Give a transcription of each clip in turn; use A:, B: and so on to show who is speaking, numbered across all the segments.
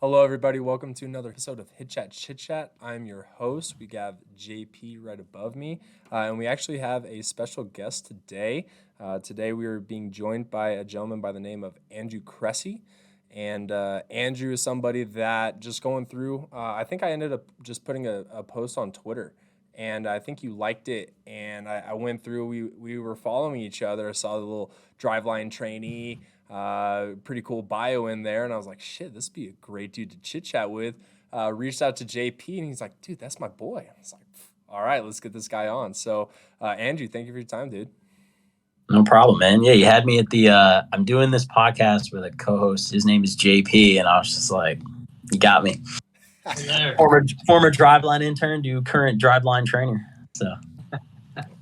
A: Hello, everybody. Welcome to another episode of Hit Chat Chit Chat. I'm your host. We have JP right above me, and we actually have a special guest today. Today, we are being joined by a gentleman by the name of Andrew Cresci. And Andrew is somebody that just going through, I think I ended up just putting a post on Twitter, and I think you liked it. And I went through, we were following each other. I saw the little driveline trainee. Pretty cool bio in there, and I was like, shit, this would be a great dude to chit chat with. Reached out to JP, and he's like, dude, that's my boy. I was like, all right, let's get this guy on. So, Andrew, thank you for your time, dude.
B: No problem, man. Yeah, you had me at the, I'm doing this podcast with a co-host. His name is JP, and I was just like, you got me. Former driveline intern to current driveline trainer. So.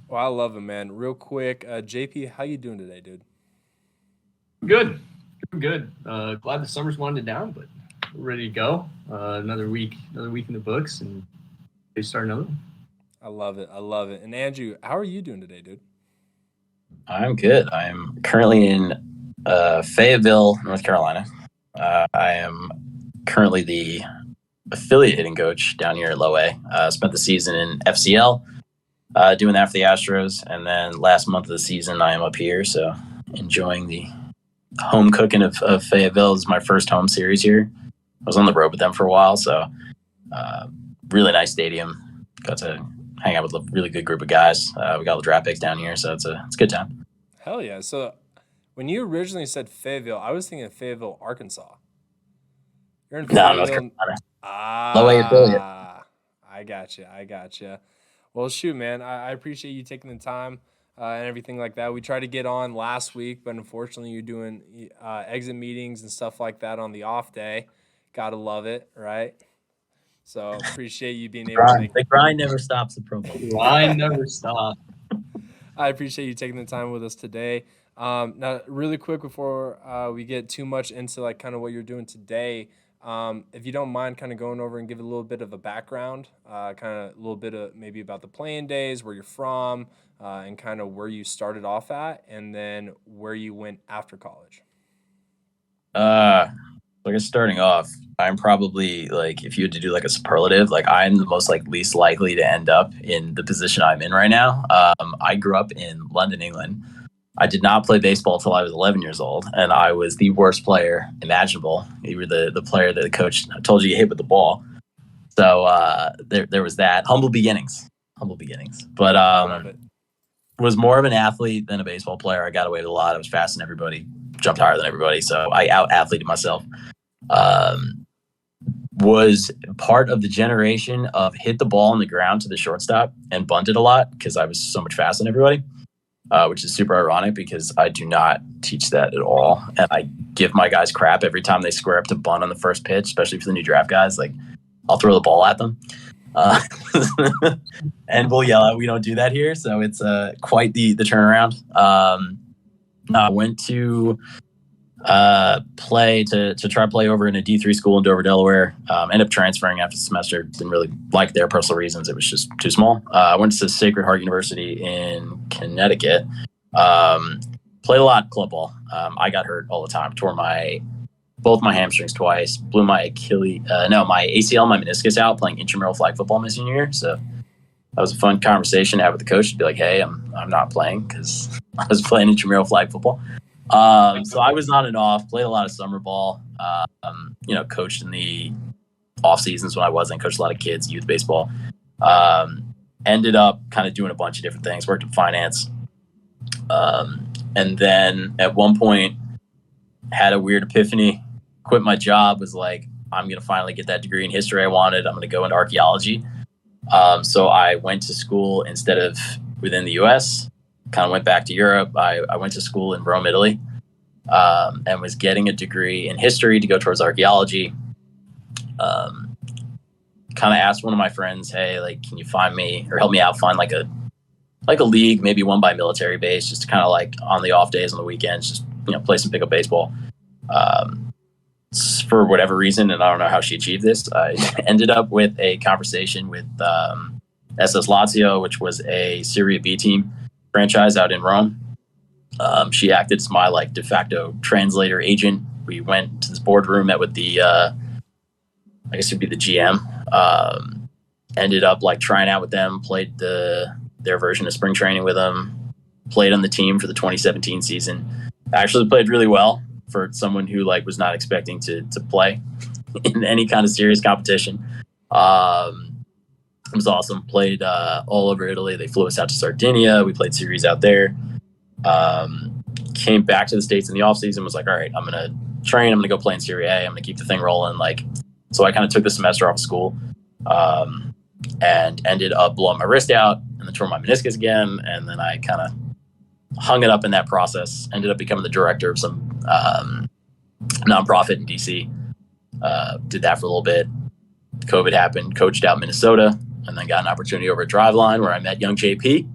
A: Well, I love it, man. Real quick, JP, how you doing today, dude?
C: Good. Glad the summer's winding down, but we're ready to go. Another week in the books, and they start another one.
A: I love it. And Andrew, how are you doing today, dude?
B: I'm good. I'm currently in Fayetteville, North Carolina. I am currently the affiliate hitting coach down here at Low A. Spent the season in FCL, doing that for the Astros, and then last month of the season I am up here, so enjoying the home cooking of Fayetteville. Is my first home series here. I was on the road with them for a while, so really nice stadium. Got to hang out with a really good group of guys. We got all the draft picks down here, so it's a good time.
A: Hell yeah. So when you originally said Fayetteville, I was thinking of Fayetteville, Arkansas. You're in Fayetteville.
B: North Carolina.
A: Low
B: A affiliate.
A: I gotcha. Well, shoot, man. I appreciate you taking the time and everything like that. We tried to get on last week, but unfortunately you're doing exit meetings and stuff like that on the off day. Gotta love it, right? So appreciate you being able to.
B: The grind never stops the Pro Bowl.
C: Grind never stops.
A: I appreciate you taking the time with us today. Now, really quick before we get too much into like kind of what you're doing today, if you don't mind kind of going over and give a little bit of a background, kind of a little bit of maybe about the playing days, where you're from, and kind of where you started off at, and then where you went after college.
B: I guess starting off, I'm probably like, if you had to do like a superlative, like I'm the most like least likely to end up in the position I'm in right now. I grew up in London, England. I did not play baseball until I was 11 years old, and I was the worst player imaginable. You were the player that the coach told you hit with the ball. So there was that. Humble beginnings. But was more of an athlete than a baseball player. I got away with a lot. I was faster than everybody, jumped higher than everybody, so I out-athleted myself. Was part of the generation of hit the ball on the ground to the shortstop and bunted a lot because I was so much faster than everybody. Which is super ironic because I do not teach that at all. And I give my guys crap every time they square up to bunt on the first pitch, especially for the new draft guys. Like, I'll throw the ball at them. And we'll yell out, we don't do that here. So it's quite the turnaround. I went to try to play over in a D3 school in Dover, Delaware. Ended up transferring after the semester. Didn't really like their personal reasons. It was just too small. I went to Sacred Heart University in Connecticut. Played a lot of club ball. I got hurt all the time. Tore both my hamstrings twice. Blew my my ACL, my meniscus out playing intramural flag football my senior year. So that was a fun conversation to have with the coach to be like, hey, I'm not playing because I was playing intramural flag football. So I was on and off, played a lot of summer ball, coached in the off seasons when I wasn't, coached a lot of kids, youth baseball. Ended up kind of doing a bunch of different things, worked in finance. And then at one point had a weird epiphany, quit my job, was like, I'm going to finally get that degree in history I wanted. I'm going to go into archaeology. So I went to school instead of within the U.S., kind of went back to Europe. I went to school in Rome, Italy, and was getting a degree in history to go towards archaeology. Kind of asked one of my friends, hey, like, can you find me or help me out find like a league, maybe one by military base, just to kind of like on the off days on the weekends, just, play some pickup baseball. For whatever reason, and I don't know how she achieved this, I ended up with a conversation with SS Lazio, which was a Serie B team franchise out in Rome. She acted as my like de facto translator agent. We went to this boardroom, met with the I guess it'd be the GM. Ended up like trying out with them, played their version of spring training with them, played on the team for the 2017 season. Actually played really well for someone who like was not expecting to play in any kind of serious competition. It was awesome. Played all over Italy. They flew us out to Sardinia. We played series out there. Came back to the States in the offseason, was like, all right, I'm going to train. I'm going to go play in Serie A. I'm going to keep the thing rolling. Like, so I kind of took the semester off of school and ended up blowing my wrist out and then tore my meniscus again. And then I kind of hung it up in that process. Ended up becoming the director of some nonprofit in DC. Did that for a little bit. COVID happened, coached out Minnesota, and then got an opportunity over at Driveline where I met young JP.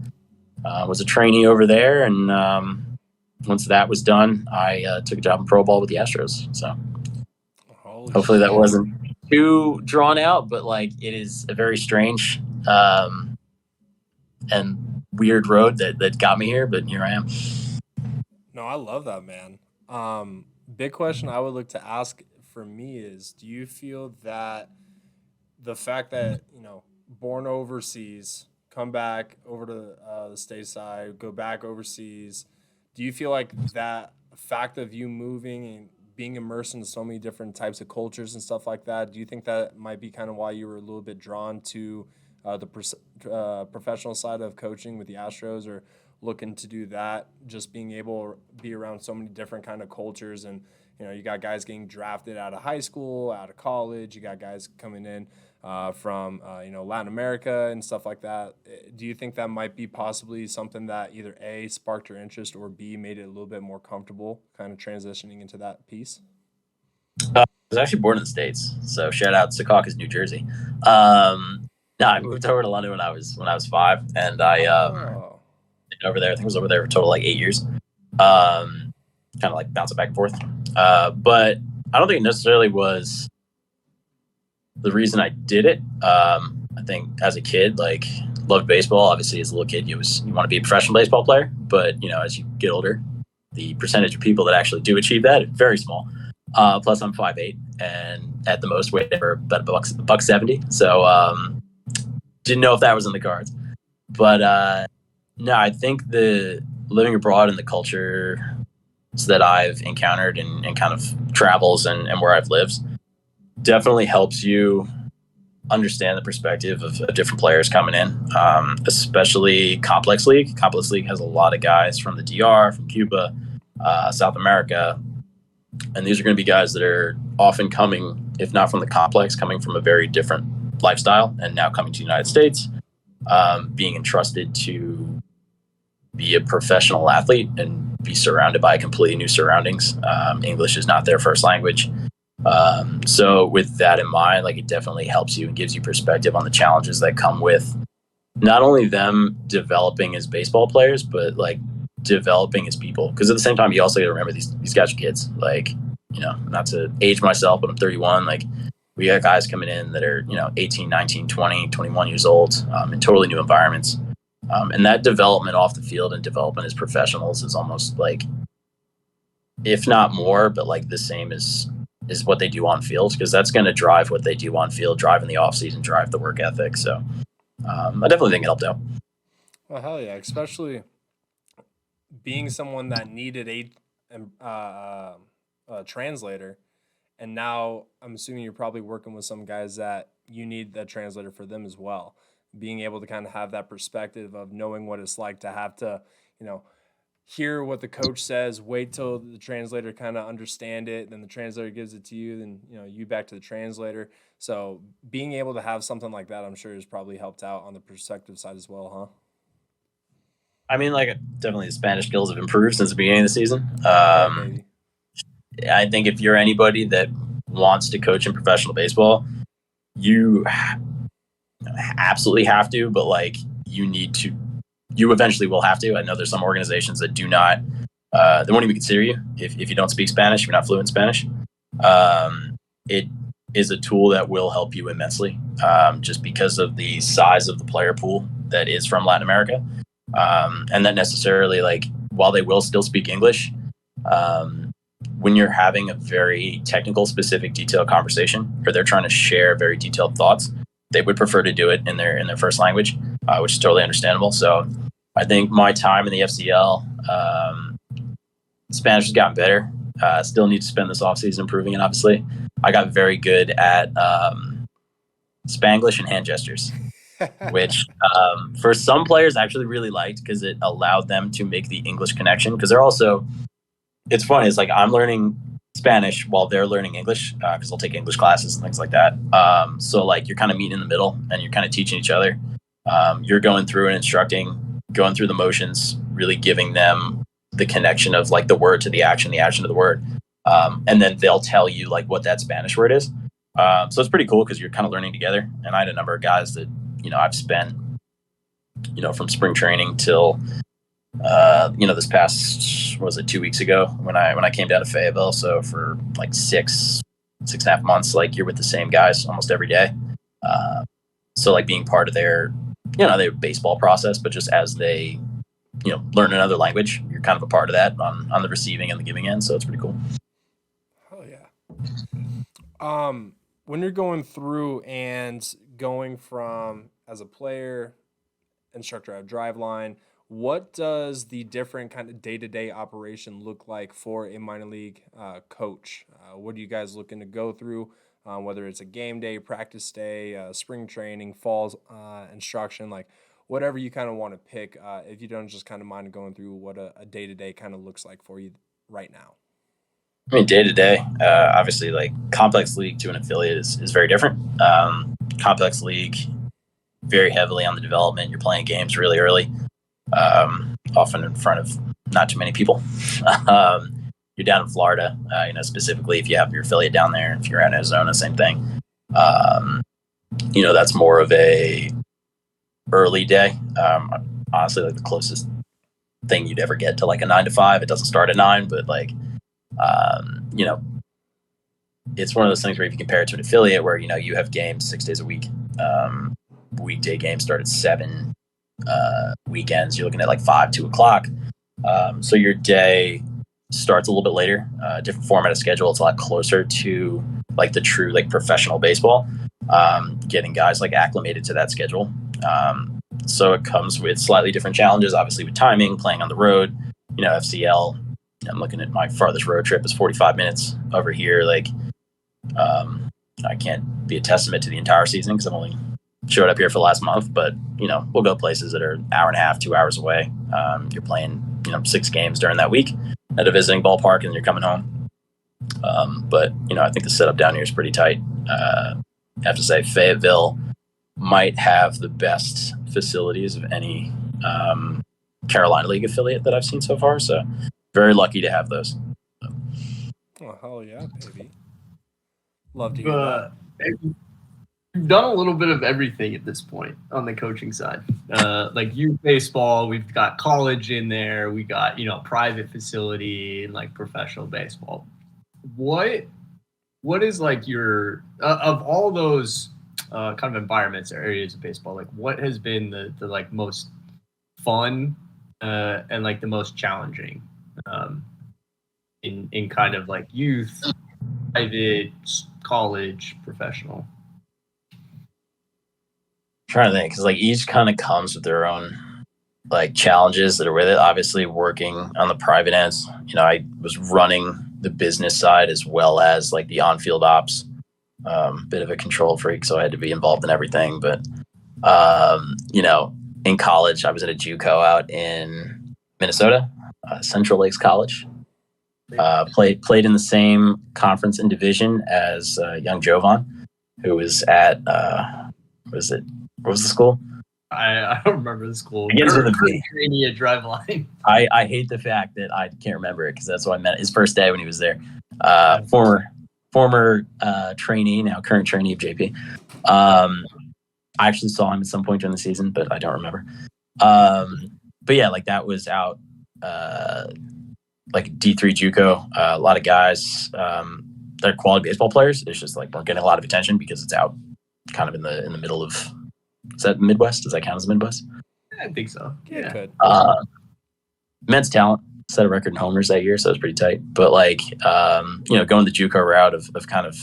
B: Was a trainee over there, and once that was done, I took a job in pro ball with the Astros. So hopefully that wasn't too drawn out, but like it is a very strange and weird road that got me here, but here I am.
A: No, I love that, man. Big question I would look to ask for me is, do you feel that the fact that, born overseas, come back over to the stateside, go back overseas, do you feel like that fact of you moving and being immersed in so many different types of cultures and stuff like that, do you think that might be kind of why you were a little bit drawn to the professional side of coaching with the Astros, or looking to do that, just being able to be around so many different kind of cultures? And you got guys getting drafted out of high school, out of college, you got guys coming in from Latin America and stuff like that. Do you think that might be possibly something that either A, sparked your interest, or B, made it a little bit more comfortable kind of transitioning into that piece?
B: I was actually born in the States, so shout out to Secaucus, New Jersey. No, I moved over to London when I was 5, and I over there. I think I was over there for a total like 8 years. Kind of like bouncing back and forth. But I don't think it necessarily was the reason I did it. I think as a kid, like loved baseball. Obviously, as a little kid, you want to be a professional baseball player. But as you get older, the percentage of people that actually do achieve that is very small. Plus, I'm 5'8", and at the most weighed for about $170. So didn't know if that was in the cards. But no, I think the living abroad and the culture that I've encountered and kind of travels and where I've lived definitely helps you understand the perspective of different players coming in, especially Complex League. Complex League has a lot of guys from the DR, from Cuba, South America, and these are going to be guys that are often coming, if not from the complex, coming from a very different lifestyle, and now coming to the United States, being entrusted to be a professional athlete and be surrounded by completely new surroundings. English is not their first language. So with that in mind, like it definitely helps you and gives you perspective on the challenges that come with not only them developing as baseball players, but like developing as people. Because at the same time, you also got to remember these guys are kids. Like, not to age myself, but I'm 31. Like we got guys coming in that are, 18, 19, 20, 21 years old in totally new environments. And that development off the field and development as professionals is almost like, if not more, but like the same as what they do on field, because that's going to drive what they do on field, drive in the off season, drive the work ethic. So I definitely think it helped out.
A: Well, hell yeah, especially being someone that needed a translator, and now I'm assuming you're probably working with some guys that you need that translator for them as well. Being able to kind of have that perspective of knowing what it's like to have to, hear what the coach says, wait till the translator kind of understand it, then the translator gives it to you, then you back to the translator. So being able to have something like that, I'm sure, has probably helped out on the perspective side as well, huh?
B: I mean, like definitely the Spanish skills have improved since the beginning of the season. I think if you're anybody that wants to coach in professional baseball, you absolutely have to, but like you eventually will have to. I know there's some organizations that do not, they won't even consider you if you don't speak Spanish, if you're not fluent in Spanish. It is a tool that will help you immensely, just because of the size of the player pool that is from Latin America. And that necessarily, like, while they will still speak English, when you're having a very technical, specific, detailed conversation, or they're trying to share very detailed thoughts, they would prefer to do it in their first language, which is totally understandable. So I think my time in the FCL, Spanish has gotten better. Still need to spend this offseason improving it, obviously. I got very good at Spanglish and hand gestures, which for some players I actually really liked because it allowed them to make the English connection. Because they're also, it's funny, it's like I'm learning Spanish while they're learning English because they'll take English classes and things like that. So like you're kind of meeting in the middle and you're kind of teaching each other. You're going through and instructing, going through the motions, really giving them the connection of like the word to the action to the word. And then they'll tell you like what that Spanish word is. So it's pretty cool because you're kind of learning together. And I had a number of guys that, I've spent, from spring training till, this past, was it 2 weeks ago when I came down to Fayetteville. So for like 6.5 months, like you're with the same guys almost every day. So like being part of their baseball process, but just as they, learn another language, you're kind of a part of that on the receiving and the giving end. So it's pretty cool.
A: Oh yeah. When you're going through and going from as a player, instructor at Driveline, what does the different kind of day-to-day operation look like for a minor league coach? What are you guys looking to go through, whether it's a game day, practice day, spring training, fall instruction, like whatever you kind of want to pick, if you don't just kind of mind going through what a day-to-day kind of looks like for you right now?
B: I mean, day to day, obviously, like complex league to an affiliate is very different. Complex league, very heavily on the development. You're playing games really early, often in front of not too many people. You're down in Florida, specifically if you have your affiliate down there. If you're in Arizona, same thing. That's more of a early day. Honestly, like the closest thing you'd ever get to like a 9 to 5. It doesn't start at 9, but like, it's one of those things where if you compare it to an affiliate where, you have games 6 days a week, weekday games start at 7, weekends, you're looking at like 5, 2 o'clock. So your day starts a little bit later, different format of schedule. It's a lot closer to like the true, like professional baseball, getting guys like acclimated to that schedule. So it comes with slightly different challenges, obviously with timing, playing on the road, FCL. I'm looking at my farthest road trip is 45 minutes over here. Like, I can't be a testament to the entire season because I've only showed up here for the last month, but, we'll go places that are an hour and a half, 2 hours away. You're playing, 6 games during that week at a visiting ballpark and you're coming home. But, I think the setup down here is pretty tight. I have to say Fayetteville might have the best facilities of any Carolina League affiliate that I've seen so far. So very lucky to have those.
A: Oh, hell yeah, baby. Love to hear that.
C: We've done a little bit of everything at this point on the coaching side. Like youth baseball, we've got college in there. We got, private facility and like professional baseball. What is like your, of all those kind of environments or areas of baseball, like what has been the like most fun and like the most challenging in kind of like youth, private, college, professional?
B: I'm trying to think, because like each kind of comes with their own like challenges that are with it. Obviously, working on the private ends, I was running the business side as well as like the on-field ops. Bit of a control freak, so I had to be involved in everything. But in college, I was at a JUCO out in Minnesota, Central Lakes College. Played in the same conference and division as young Jovan, who was at what was the school?
C: I don't remember the school.
B: Cresci
C: at Driveline.
B: I hate the fact that I can't remember it because that's what I met his first day when he was there. Former trainee, now current trainee of JP. I actually saw him at some point during the season, but I don't remember. But yeah, like that was out like D3 JUCO. A lot of guys that are quality baseball players. It's just like weren't getting a lot of attention because it's out kind of in the middle of, is that Midwest? Does that count as Midwest?
C: I think so.
A: Yeah, it could.
B: Immense talent. set a record in homers that year, so it was pretty tight. But like, going the JUCO route of kind of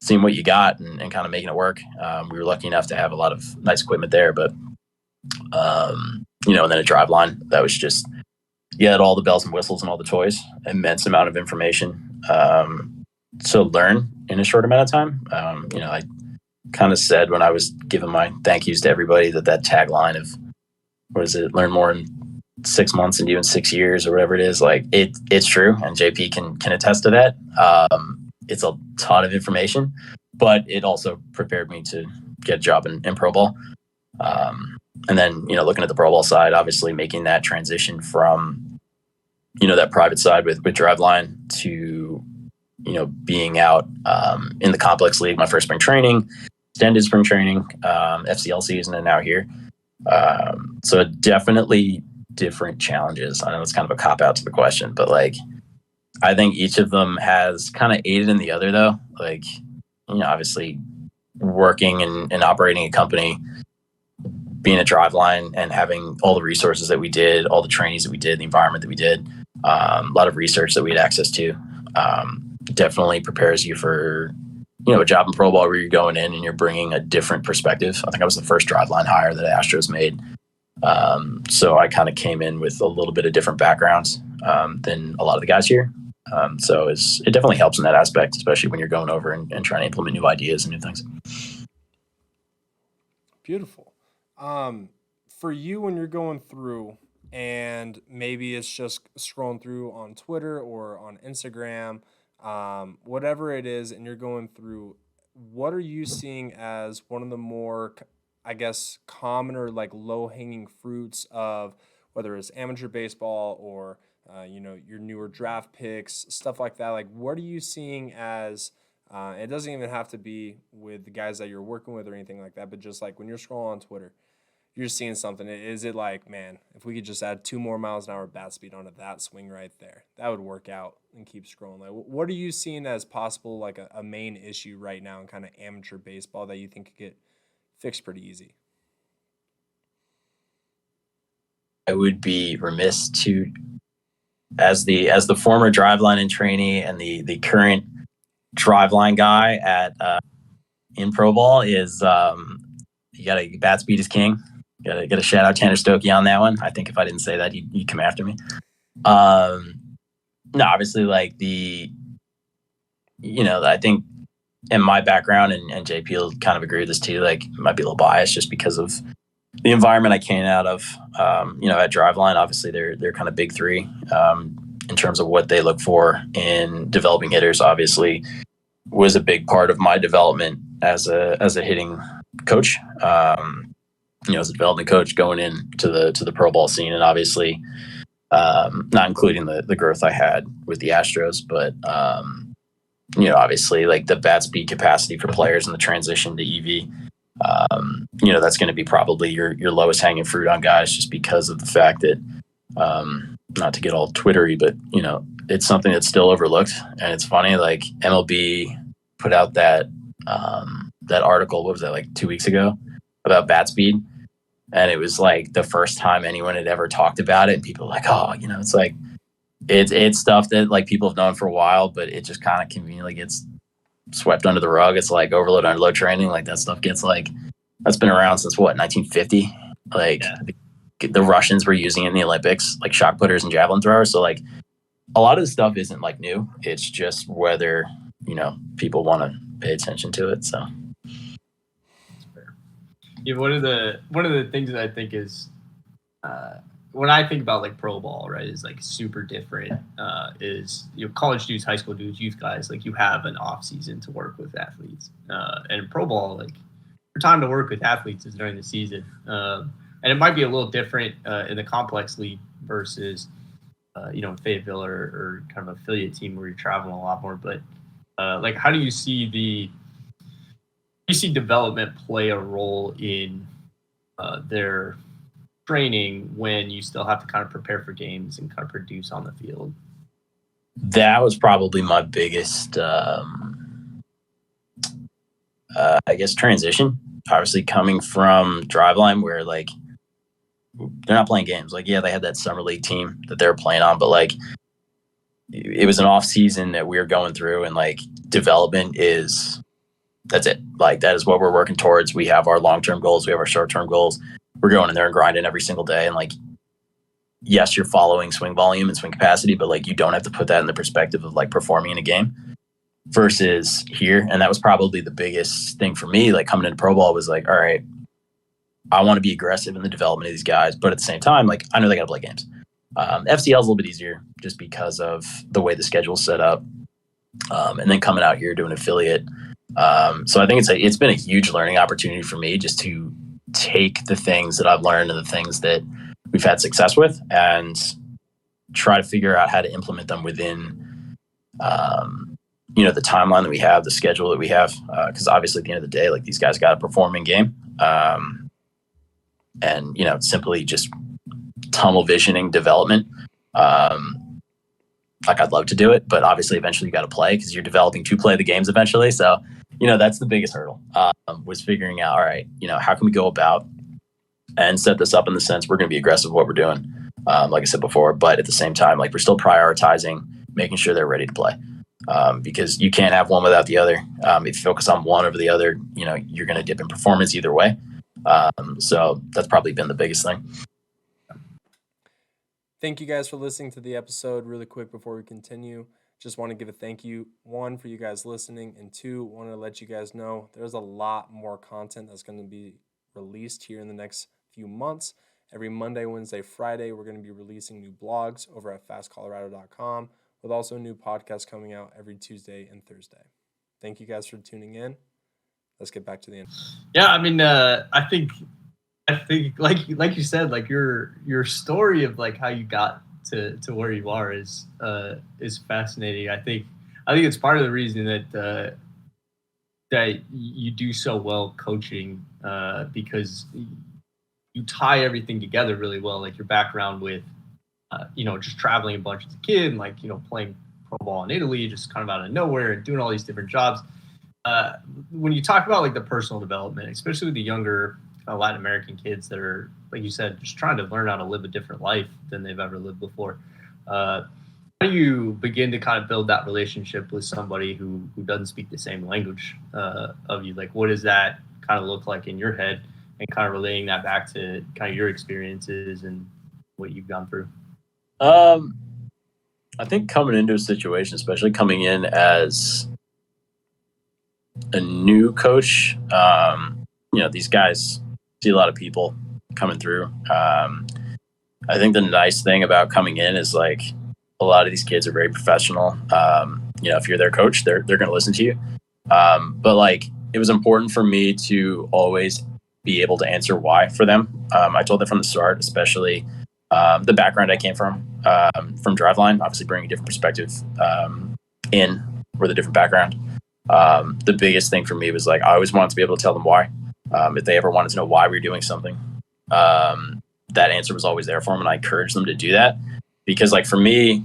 B: seeing what you got and kind of making it work. We were lucky enough to have a lot of nice equipment there, but and then a drive line that was just, you had all the bells and whistles and all the toys, immense amount of information to learn in a short amount of time. I kind of said when I was giving my thank yous to everybody that tagline of, what is it, learn more in 6 months and you in 6 years or whatever it is, like it's true, and JP can attest to that. It's a ton of information, but it also prepared me to get a job in pro ball. And then, looking at the pro ball side, obviously making that transition from, that private side with Driveline to, being out in the complex league, my first spring training, extended spring training, FCL season, and now here. So definitely different challenges. I know it's kind of a cop out to the question, but like, I think each of them has kind of aided in the other, though. Like, obviously working and operating a company, being a Driveline and having all the resources that we did, all the trainings that we did, the environment that we did, a lot of research that we had access to, definitely prepares you for, a job in pro ball where you're going in and you're bringing a different perspective. I think I was the first Driveline hire that Astros made. So I kind of came in with a little bit of different backgrounds than a lot of the guys here. So it definitely helps in that aspect, especially when you're going over and trying to implement new ideas and new things.
A: Beautiful. For you, when you're going through and maybe it's just scrolling through on Twitter or on Instagram, whatever it is, and you're going through, what are you seeing as one of the more, I guess, common or like low-hanging fruits of whether it's amateur baseball or your newer draft picks, stuff like that? Like, what are you seeing as, it doesn't even have to be with the guys that you're working with or anything like that, but just like when you're scrolling on Twitter, you're seeing something. Is it like, man, if we could just add 2 more miles an hour bat speed onto that swing right there, that would work out, and keep scrolling? Like, what are you seeing as possible, like a main issue right now in kind of amateur baseball that you think could get fixed pretty easy?
B: I would be remiss to, as the former Driveline and trainee and the current Driveline guy at in pro ball, is you got to, bat speed is king. Got to shout out Tanner Stokey on that one. I think if I didn't say that, he'd come after me. No, obviously, like I think in my background, and JP will kind of agree with this too, like, might be a little biased just because of the environment I came out of. At Driveline, obviously they're kind of big three in terms of what they look for in developing hitters. Obviously, was a big part of my development as a hitting coach. As a development coach going into the pro ball scene, and obviously not including the growth I had with the Astros, but obviously like the bat speed capacity for players in the transition to EV. That's going to be probably your lowest hanging fruit on guys, just because of the fact that, not to get all Twittery, but it's something that's still overlooked. And it's funny, like MLB put out that article, what was that, like 2 weeks ago, about bat speed. And it was like the first time anyone had ever talked about it. And people were like, oh, it's like, it's stuff that like people have known for a while, but it just kind of conveniently gets swept under the rug. It's like overload, underload training. Like that stuff gets like, that's been around since what, 1950? Like the Russians were using it in the Olympics, like shot putters and javelin throwers. So like a lot of the stuff isn't like new. It's just whether, people want to pay attention to it. So.
C: Yeah, one of the things that I think is when I think about like pro ball, right, is like super different. Is college dudes, high school dudes, youth guys, like you have an off season to work with athletes, and in pro ball, like your time to work with athletes is during the season, and it might be a little different in the complex league versus Fayetteville or kind of affiliate team where you're traveling a lot more. But like, how do you see development play a role in their training when you still have to kind of prepare for games and kind of produce on the field?
B: That was probably my biggest, I guess, transition. Obviously, coming from Driveline, where like they're not playing games. Like, yeah, they had that summer league team that they were playing on, but like it was an off season that we were going through, and like development that's it. Like that is what we're working towards. We have our long-term goals. We have our short-term goals. We're going in there and grinding every single day. And like, yes, you're following swing volume and swing capacity, but like you don't have to put that in the perspective of like performing in a game versus here. And that was probably the biggest thing for me. Like coming into pro ball was like, all right, I want to be aggressive in the development of these guys, but at the same time, like I know they got to play games. FCL is a little bit easier just because of the way the schedule's set up. And then coming out here doing affiliate. So I think it's been a huge learning opportunity for me just to take the things that I've learned and the things that we've had success with and try to figure out how to implement them within, the timeline that we have, the schedule that we have. Because obviously at the end of the day, like these guys got to perform in game. And, simply just tunnel visioning development. Like I'd love to do it, but obviously eventually you got to play because you're developing to play the games eventually. So, that's the biggest hurdle was figuring out, all right, how can we go about and set this up in the sense we're going to be aggressive with what we're doing, like I said before, but at the same time, like we're still prioritizing making sure they're ready to play because you can't have one without the other. If you focus on one over the other, you're going to dip in performance either way. So that's probably been the biggest thing.
A: Thank you guys for listening to the episode. Really quick before we continue, just want to give a thank you, one, for you guys listening, and two, want to let you guys know there's a lot more content that's going to be released here in the next few months. Every Monday, Wednesday, Friday, we're going to be releasing new blogs over at fastcolorado.com with also new podcasts coming out every Tuesday and Thursday. Thank you guys for tuning in. Let's get back to the end.
C: Yeah, I mean, I think like you said, like your story of like how you got to where you are is fascinating. I think it's part of the reason that that you do so well coaching because you tie everything together really well. Like your background with just traveling a bunch as a kid and like playing pro ball in Italy just kind of out of nowhere and doing all these different jobs. When you talk about like the personal development, especially with the younger Latin American kids that are, like you said, just trying to learn how to live a different life than they've ever lived before. How do you begin to kind of build that relationship with somebody who doesn't speak the same language of you? Like, what does that kind of look like in your head, and kind of relating that back to kind of your experiences and what you've gone through?
B: I think coming into a situation, especially coming in as a new coach, these guys see a lot of people coming through. I think the nice thing about coming in is like a lot of these kids are very professional. If you're their coach, they're going to listen to you. But like it was important for me to always be able to answer why for them. I told them from the start, especially the background I came from Driveline, obviously bringing a different perspective in with a different background. The biggest thing for me was like I always wanted to be able to tell them why. If they ever wanted to know why we were doing something, that answer was always there for them, and I encouraged them to do that because, like, for me,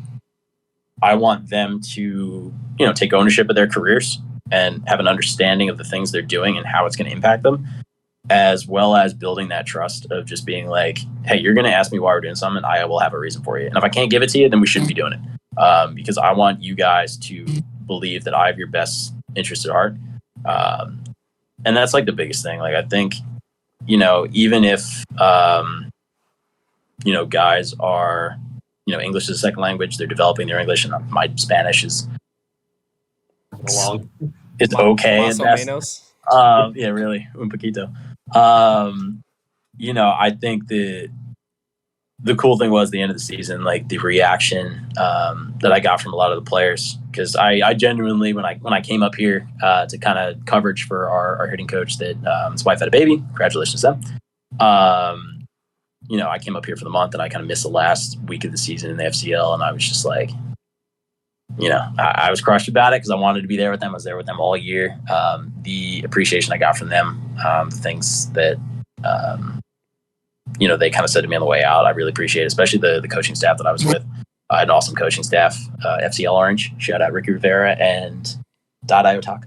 B: I want them to, take ownership of their careers and have an understanding of the things they're doing and how it's going to impact them, as well as building that trust of just being like, hey, you're going to ask me why we're doing something, I will have a reason for you, and if I can't give it to you, then we shouldn't be doing it, because I want you guys to believe that I have your best interest at heart. And that's like the biggest thing. Like, I think, even if, guys are, English is a second language, they're developing their English, and my Spanish is it's okay.
A: Más o menos.
B: Yeah, really, un poquito. I think the cool thing was the end of the season, like the reaction that I got from a lot of the players, because I genuinely, when I came up here to kind of coverage for our hitting coach that his wife had a baby, congratulations to them. I came up here for the month and I kind of missed the last week of the season in the FCL, and I was just like, I was crushed about it because I wanted to be there with them. I was there with them all year. The appreciation I got from them, the things that they kind of said to me on the way out, I really appreciate it, especially the coaching staff that I was with. I had an awesome coaching staff, FCL Orange, shout out Ricky Rivera and Dada Otaka.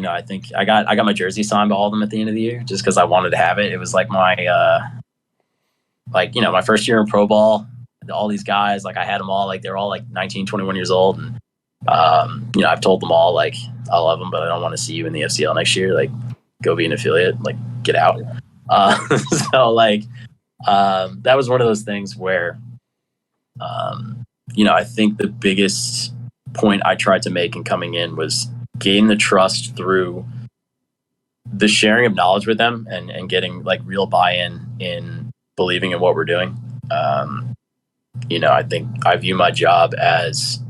B: I think I got my jersey signed by all of them at the end of the year just because I wanted to have it. It was like my my first year in pro ball. All these guys, like I had them all, like they're all like 19, 21 years old, and I've told them all like I love them, but I don't want to see you in the FCL next year. Like, go be an affiliate, like get out. So like that was one of those things where I think the biggest point I tried to make in coming in was gain the trust through the sharing of knowledge with them and getting like real buy-in in believing in what we're doing. I think I view my job as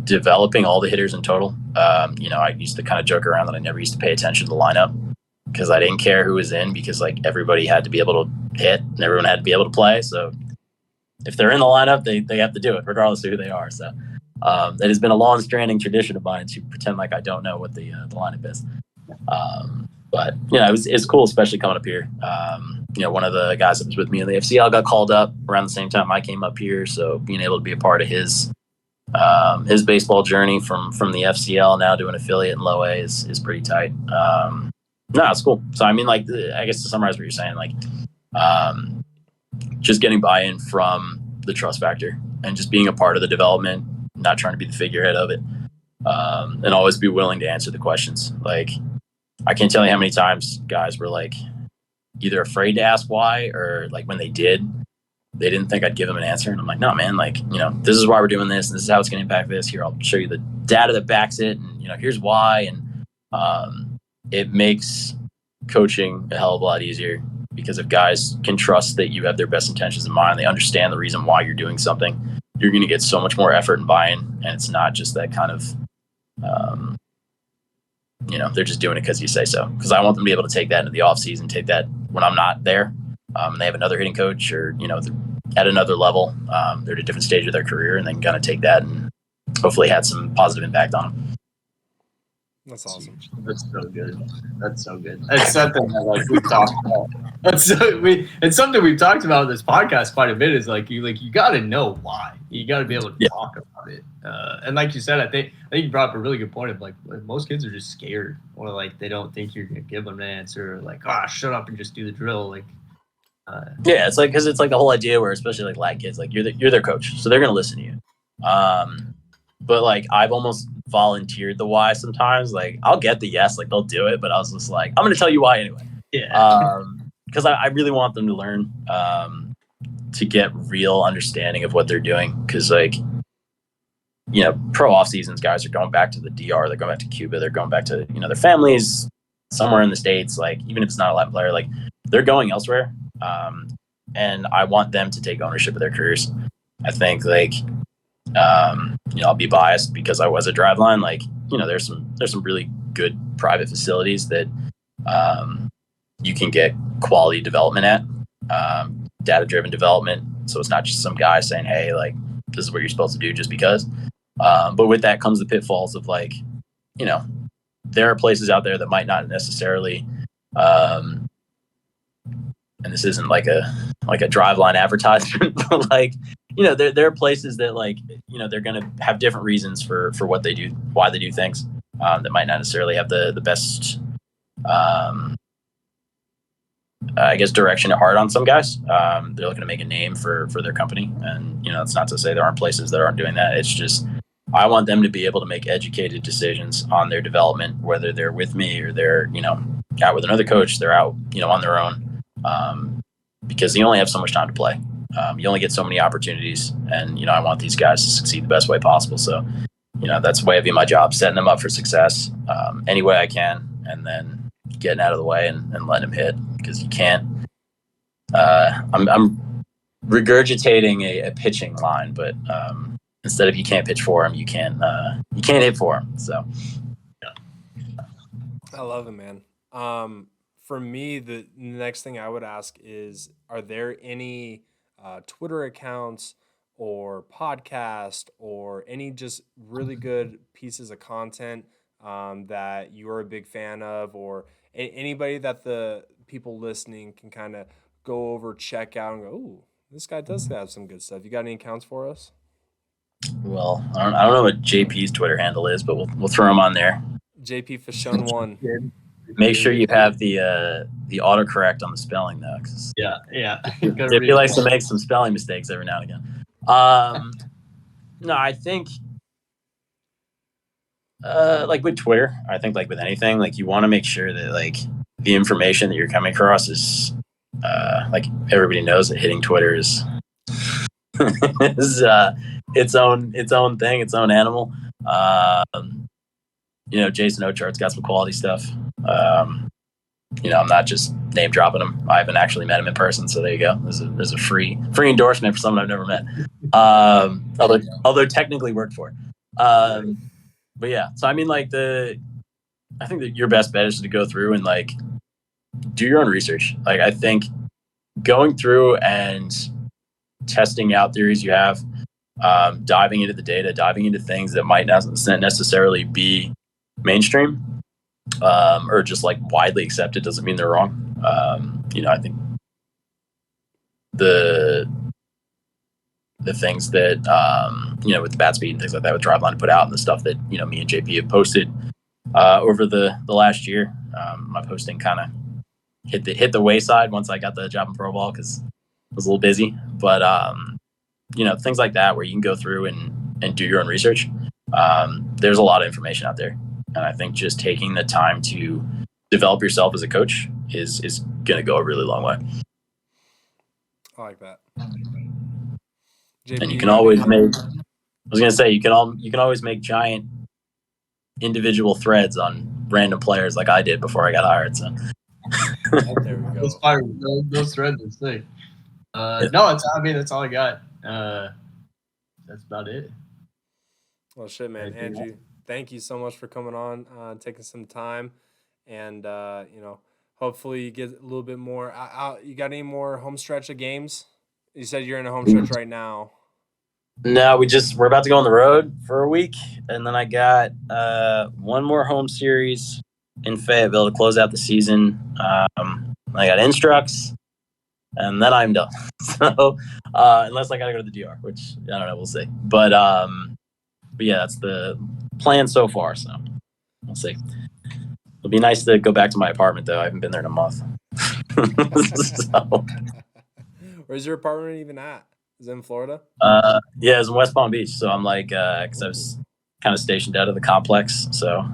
B: developing all the hitters in total. I used to kind of joke around that I never used to pay attention to the lineup because I didn't care who was in, because like everybody had to be able to hit and everyone had to be able to play. So if they're in the lineup, they have to do it regardless of who they are. So that has been a long-standing tradition of mine to pretend like I don't know what the lineup is. But it's cool, especially coming up here. One of the guys that was with me in the FCL got called up around the same time I came up here, so being able to be a part of his baseball journey from the FCL now to an affiliate in low A is pretty tight. It's cool. So I mean, like, I guess to summarize what you're saying, like, just getting buy-in from the trust factor and just being a part of the development, not trying to be the figurehead of it, and always be willing to answer the questions. Like, I can't tell you how many times guys were like either afraid to ask why, or like when they did, they didn't think I'd give them an answer. And I'm like, no, man, like, this is why we're doing this, and this is how it's going to impact this. Here, I'll show you the data that backs it, and here's why. And it makes coaching a hell of a lot easier, because if guys can trust that you have their best intentions in mind, they understand the reason why you're doing something, you're going to get so much more effort and buy-in. And it's not just that kind of they're just doing it because you say so. Because I want them to be able to take that into the off season, take that when I'm not there, and they have another hitting coach, or at another level, they're at a different stage of their career, and they can kind of take that and hopefully had some positive impact on them.
A: That's awesome.
C: That's so good. That's so good. It's something that like we've talked about. It's something we've talked about in this podcast quite a bit. Is like you got to know why. You got to be able to talk about it. And like you said, I think you brought up a really good point of like most kids are just scared, or like they don't think you're gonna give them an answer. Or like, shut up and just do the drill. Like,
B: it's like, because it's like the whole idea where, especially like lag kids, like you're their coach, so they're gonna listen to you. But like I've almost volunteered the why sometimes. Like I'll get the yes, like they'll do it, but I was just like, I'm gonna tell you why anyway.
C: Yeah.
B: Because I really want them to learn, to get real understanding of what they're doing. Because like, pro off seasons, guys are going back to the DR, they're going back to Cuba, they're going back to their families somewhere in the States. Like even if it's not a live player, like they're going elsewhere. And I want them to take ownership of their careers. I think like, I'll be biased because I was a driveline. Like, there's some really good private facilities that you can get quality development at, data-driven development. So it's not just some guy saying, hey, like, this is what you're supposed to do just because. But with that comes the pitfalls of like, there are places out there that might not necessarily, and this isn't like a driveline advertisement, but like, there are places that like, they're going to have different reasons for what they do, why they do things, that might not necessarily have the best, I guess, direction at heart on some guys. They're looking to make a name for their company. And, it's not to say there aren't places that aren't doing that. It's just, I want them to be able to make educated decisions on their development, whether they're with me or they're, out with another coach, they're out, on their own. Because you only have so much time to play. You only get so many opportunities, and I want these guys to succeed the best way possible. So, that's the way I view my job: setting them up for success any way I can, and then getting out of the way and letting them hit. Because you can't. I'm regurgitating a pitching line, but instead of you can't pitch for them, you can't hit for them. So,
A: I love it, man. For me, the next thing I would ask is, are there any Twitter accounts or podcast or any just really good pieces of content that you are a big fan of, or anybody that the people listening can kind of go over, check out, and go, "Ooh, this guy does have some good stuff." You got any accounts for us?
B: Well, I don't know what JP's Twitter handle is, but we'll throw him on there.
A: JP Fasone 1.
B: Make sure you have the autocorrect on the spelling though, because
C: Yeah.
B: JP likes to make some spelling mistakes every now and again. No, I think like with Twitter, I think like with anything, like you want to make sure that like the information that you're coming across is like everybody knows that hitting Twitter is is its own thing, its own animal. Jason Ochart's got some quality stuff. I'm not just name dropping him. I haven't actually met him in person, so there you go. There's a free endorsement for someone I've never met. Although technically worked for. But yeah, so I mean, like I think that your best bet is to go through and like do your own research. Like I think going through and testing out theories you have, diving into the data, diving into things that might not necessarily be mainstream or just like widely accepted doesn't mean they're wrong. I think the things that with the bat speed and things like that with Driveline put out and the stuff that me and JP have posted over the last year. My posting kind of hit the wayside once I got the job in pro ball because I was a little busy. But things like that where you can go through and do your own research. There's a lot of information out there, and I think just taking the time to develop yourself as a coach is going to go a really long way.
A: I like that.
B: JP, and you can always make. I was going to say you can always make giant individual threads on random players like I did before I got hired. So
A: there we go.
C: Those threads are sick. No, that's all I got. That's about it.
A: Well, shit, man. Andrew, thank you so much for coming on, taking some time, and hopefully you get a little bit more. You got any more home stretch of games? You said you're in a home stretch right now.
B: No, we're about to go on the road for a week, and then I got one more home series in Fayetteville to close out the season. I got Instructs, and then I'm done. So unless I got to go to the DR, which I don't know, we'll see. But yeah, that's the plan so far. So we'll see. It'll be nice to go back to my apartment, though. I haven't been there in a month. So.
A: Where's your apartment even at? Is it in Florida?
B: Yeah, it's in West Palm Beach. So I'm like, because I was kind of stationed out of the complex. So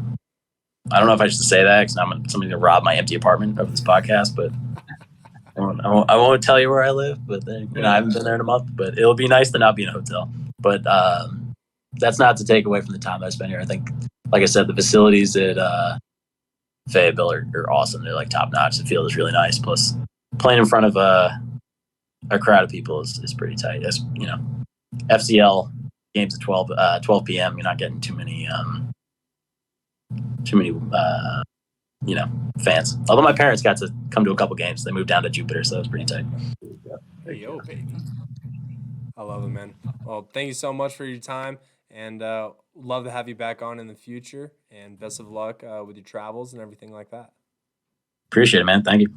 B: I don't know if I should say that because I'm somebody to rob my empty apartment over this podcast, but I won't tell you where I live. But I haven't been there in a month. But it'll be nice to not be in a hotel. But that's not to take away from the time I spent here. I think, like I said, the facilities at Fayetteville are awesome. They're like top notch. The field is really nice. Plus, playing in front of a crowd of people is pretty tight. As FCL games at 12 p.m. You're not getting too many fans. Although my parents got to come to a couple games, they moved down to Jupiter, so it was pretty tight.
A: Hey, yo, baby. I love it, man. Well, thank you so much for your time, and love to have you back on in the future. And best of luck with your travels and everything like that.
B: Appreciate it, man. Thank you.